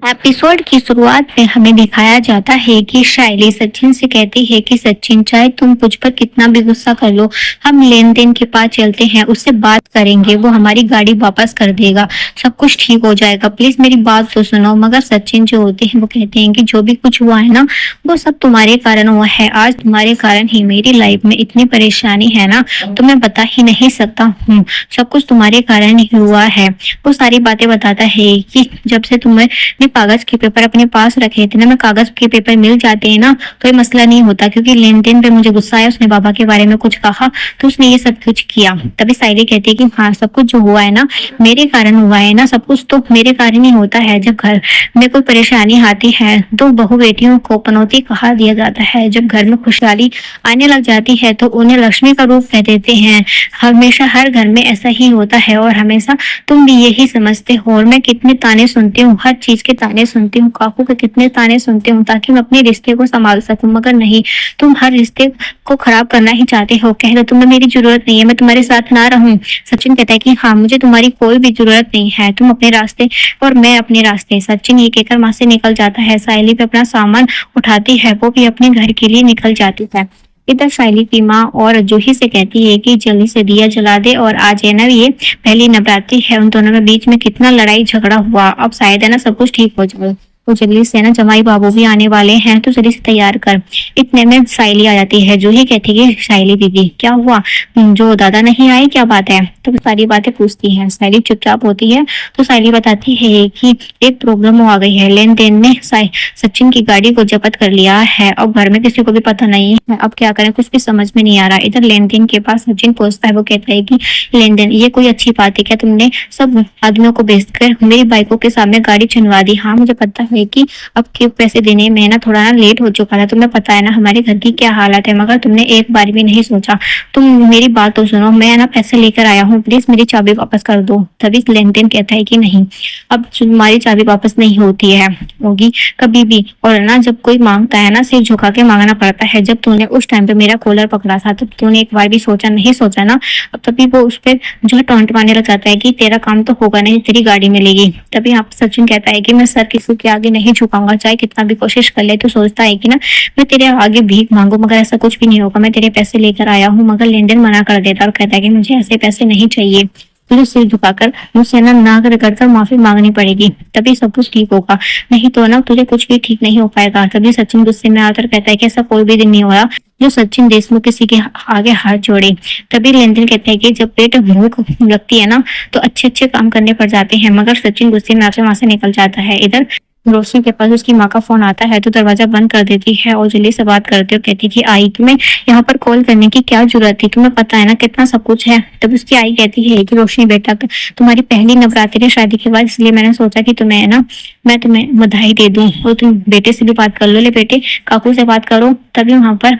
Episode की शुरुआत में हमें दिखाया जाता है कि शायली सचिन से कहती है कि सचिन चाहे तुम मुझ पर कितना भी गुस्सा कर लो, हम लेन देन के पास चलते हैं, उससे बात करेंगे, वो हमारी गाड़ी वापस कर देगा, सब कुछ ठीक हो जाएगा, प्लीज मेरी बात तो सुनो। मगर सचिन जो होते हैं वो कहते हैं कि जो भी कुछ हुआ है ना, वो सब तुम्हारे कारण हुआ है। आज तुम्हारे कारण ही मेरी लाइफ में इतनी परेशानी है ना, तो मैं बता ही नहीं सकता हूँ। सब कुछ तुम्हारे कारण ही हुआ है। वो सारी बातें बताता है कि जब से तुम्हें ने कागज के पेपर अपने पास रखे थे ना, मैं कागज के पेपर मिल जाते हैं ना तो ये मसला नहीं होता, क्योंकि लेन देन पे मुझे गुस्सा आया, उसने बाबा के बारे में कुछ कहा तो उसने ये सब कुछ किया। तभी सायली कहती है कि हाँ, सब कुछ जो हुआ है ना मेरे कारण हुआ है ना, सब कुछ तो मेरे कारण ही होता है। जब घर में कोई परेशानी आती है तो बहू बेटियों को पनौती कहा दिया जाता है। जब घर में खुशहाली आने लग जाती है तो उन्हें लक्ष्मी का रूप कह देते हैं। हमेशा हर घर में ऐसा ही होता है और हमेशा तुम भी यही समझते हो। और मैं कितने ताने सुनती हूँ, हर चीज के ताने सुनती हूँ, काकू के कितने ताने सुनती हूँ ताकि मैं अपने रिश्ते को संभाल सकूं, मगर नहीं, तुम हर रिश्ते को खराब करना ही चाहते हो। कह दो तुम्हें मेरी जरूरत नहीं है, मैं तुम्हारे साथ ना रहूं। सचिन कहता है कि हाँ, मुझे तुम्हारी कोई भी जरूरत नहीं है, तुम अपने रास्ते और मैं अपने रास्ते। सचिन ये कहकर वहां से निकल जाता है। सायली पे अपना सामान उठाती है, वो भी अपने घर के लिए निकल जाती है। इधर सायली की माँ और जूही से कहती है कि जल्दी से दिया जला दे, और आज है ना ये पहली नवरात्रि है, उन दोनों के बीच में कितना लड़ाई झगड़ा हुआ, अब शायद है ना सब कुछ ठीक हो जाए। तो जल्दी से ना जमाई बाबू भी आने वाले हैं, तो जल्दी से तैयार कर। इतने में सायली आ जाती है। जूही कहती है कि सायली दीदी क्या हुआ, जो दादा नहीं आए, क्या बात है? तो सारी बातें पूछती है। सायली चुपचाप होती है तो सायली बताती है कि एक प्रॉब्लम आ गई है, लेन देन ने सचिन की गाड़ी को जब्त कर लिया है, अब घर में किसी को भी पता नहीं है, अब क्या करें, कुछ भी समझ में नहीं आ रहा। इधर लेन देन के पास सचिन पहुंचता है। वो कहता है कि लेन देन ये कोई अच्छी बात है क्या, तुमने सब आदमियों को बेचकर मेरी बाइकों के सामने गाड़ी छुड़वा दी? हाँ, मुझे पता है कि अब के पैसे देने में ना थोड़ा ना लेट हो चुका था, तुम्हें पता है ना हमारे घर की क्या हालत है, मगर तुमने एक बार भी नहीं सोचा। तुम मेरी बात तो सुनो, मैं ना पैसे लेकर आया हूँ, प्लीज मेरी चाबी वापस कर दो। तभी लेन देन कहता है कि नहीं, अब तुम्हारी चाबी वापस नहीं होती है होगी कभी भी, और ना जब कोई मांगता है ना सिर झुका के मांगना पड़ता है। जब तूने उस टाइम पे मेरा कॉलर पकड़ा था तब तूने एक बार भी सोचा नहीं सोचा ना, अब तभी वो उस पर जो है टॉन्ट मारने लग जाता है कि तेरा काम तो होगा नहीं, तेरी गाड़ी मिलेगी। तभी यहाँ पे सचिन कहता है कि मैं सर किसी के आगे नहीं झुकाऊंगा, चाहे कितना भी कोशिश कर ले। तो सोचता है कि ना मैं तेरे आगे भीख मांगू, मगर ऐसा कुछ भी नहीं होगा, मैं तेरे पैसे लेकर आया हूँ। मगर लेन देन मना कर देता और कहता है कि मुझे ऐसे पैसे नहीं चाहिए, तुझे सिर झुकाकर मुझसे ना कर माफी मांगनी पड़ेगी, तभी सब कुछ ठीक होगा, नहीं तो ना तुझे कुछ भी ठीक नहीं हो पाएगा। तभी सचिन गुस्से में आकर कहता है कि ऐसा कोई भी दिन नहीं हो रहा जो सचिन देशमुख किसी के आगे हाथ जोड़े। तभी लेनदेन कहता है कि जब पेट भूख लगती है ना तो अच्छे अच्छे काम करने पड़ जाते हैं, मगर सचिन गुस्से में आकर वहां से निकल जाता है। इधर रोशनी के पास उसकी माँ का फोन आता है तो दरवाजा बंद कर देती है और जल्दी से बात करती है और कहती है कि आई, तुम्हें यहाँ पर कॉल करने की क्या जरूरत थी, तुम्हें पता है ना कितना सब कुछ है। तब उसकी आई कहती है कि रोशनी बेटा, तुम्हारी पहली नवरात्रि है शादी के बाद, इसलिए मैंने सोचा कि तुम्हें ना मैं तुम्हें बधाई दे दूं, और तुम बेटे से भी बात कर लो, ले बेटे काकू से बात करो। तभी वहां पर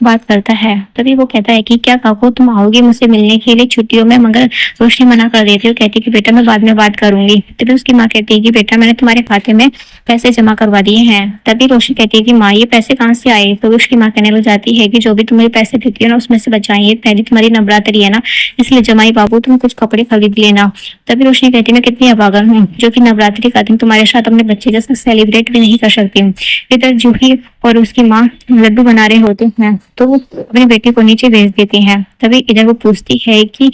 बात करता है। तभी वो कहता है कि क्या काकू तुम आओगे मुझसे मिलने के लिए छुट्टियों में, मगर रोशनी मना कर देती है और कहती है कि बेटा मैं बाद में बात करूंगी। तभी उसकी माँ कहती है कि बेटा मैंने तुम्हारे खाते में पैसे जमा करवा दिए हैं। तभी रोशनी कहती है कि माँ ये पैसे कहाँ से आए? तो उसकी माँ कहने लग जाती है कि जो भी तुम्हें पैसे देती है ना उसमें से बचाइए, पहली तुम्हारी नवरात्रि है ना, इसलिए जमाई बाबू तुम कुछ कपड़े खरीद लेना। तभी रोशनी कहती है मैं कितनी अभागन हूँ जो कि नवरात्रि का दिन तुम्हारे साथ अपने बच्चे के साथ सेलिब्रेट भी नहीं कर सकती। इधर जूही और उसकी माँ लड्डू बना रहे होते हैं तो वो अपनी बेटी को नीचे भेज देती है। तभी इधर वो पूछती है कि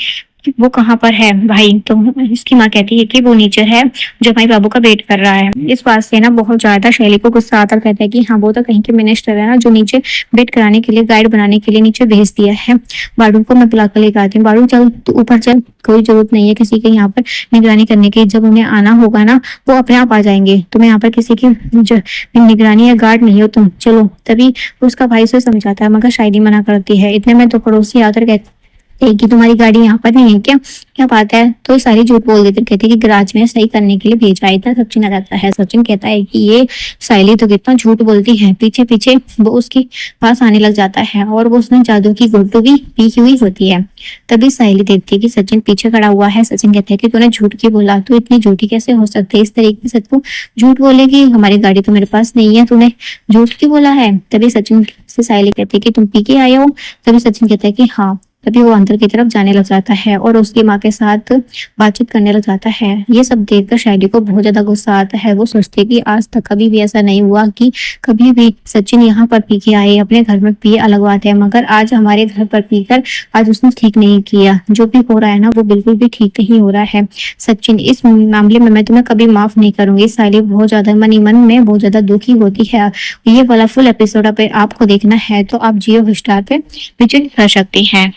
वो कहाँ पर है भाई, तो इसकी माँ कहती है कि वो नीचे है, जो भाई बाबू का वेट कर रहा है। इस बात से ना बहुत ज्यादा शैली को गुस्सा आता, कहता है कि हाँ वो तो कहीं के मिनिस्टर है ना जो नीचे वेट कराने के लिए, गाइड बनाने के लिए नीचे भेज दिया है। बाड़ू को मैं बुला कर लेकर आती हूँ, बाड़ू चल तू ऊपर चल, कोई जरूरत नहीं है किसी के यहाँ पर निगरानी करने की, जब उन्हें आना होगा ना वो अपने आप आ जाएंगे, तुम्हें यहाँ पर किसी की निगरानी या गार्ड नहीं हो तुम, चलो। तभी उसका भाई से समझाता है मगर शायरी मना करती है। इतने में तो पड़ोसी आकर कहते कि तुम्हारी गाड़ी यहाँ पर नहीं है क्या, क्या बात है? तो ये सारी झूठ बोल देते, कहते कि गराज में सही करने के लिए भेजा। इतना सचिन आ जाता है। सचिन कहता है कि ये सायली तो कितना झूठ बोलती है, पीछे पीछे वो उसके पास आने लग जाता है और वो उसने जादू की घुट्टू भी पी हुई होती है। तभी सायली देखती है कि सचिन पीछे खड़ा हुआ है। सचिन कहते हैं कि तूने झूठ क्यों बोला, तू इतनी झूठी कैसे हो सकती है, इस तरीके से तू झूठ बोलेगी, हमारी गाड़ी तो मेरे पास नहीं है, तूने झूठ क्यों बोला है? तभी सचिन से सायली कहती है कि तुम पी के आए हो? तभी सचिन कहता है कि हाँ, तभी वो अंदर की तरफ जाने लग जाता है और उसकी माँ के साथ बातचीत करने लग जाता है। ये सब देखकर शायली को बहुत ज्यादा गुस्सा आता है। वो सोचती है कि आज तक कभी भी ऐसा नहीं हुआ कि कभी भी सचिन यहाँ पर पी के आए, अपने घर में पिए अलग बात है, मगर आज हमारे घर पर पीकर आज उसने ठीक नहीं किया। जो भी हो रहा है ना वो बिल्कुल भी ठीक नहीं हो रहा है। सचिन, इस मामले में मैं तुम्हें कभी माफ नहीं करूंगी। शायली बहुत ज्यादा मन ही मन में बहुत ज्यादा दुखी होती है। ये वाला फुल एपिसोड पे आपको देखना है तो आप जियो हॉटस्टार पे विजिट कर सकते हैं।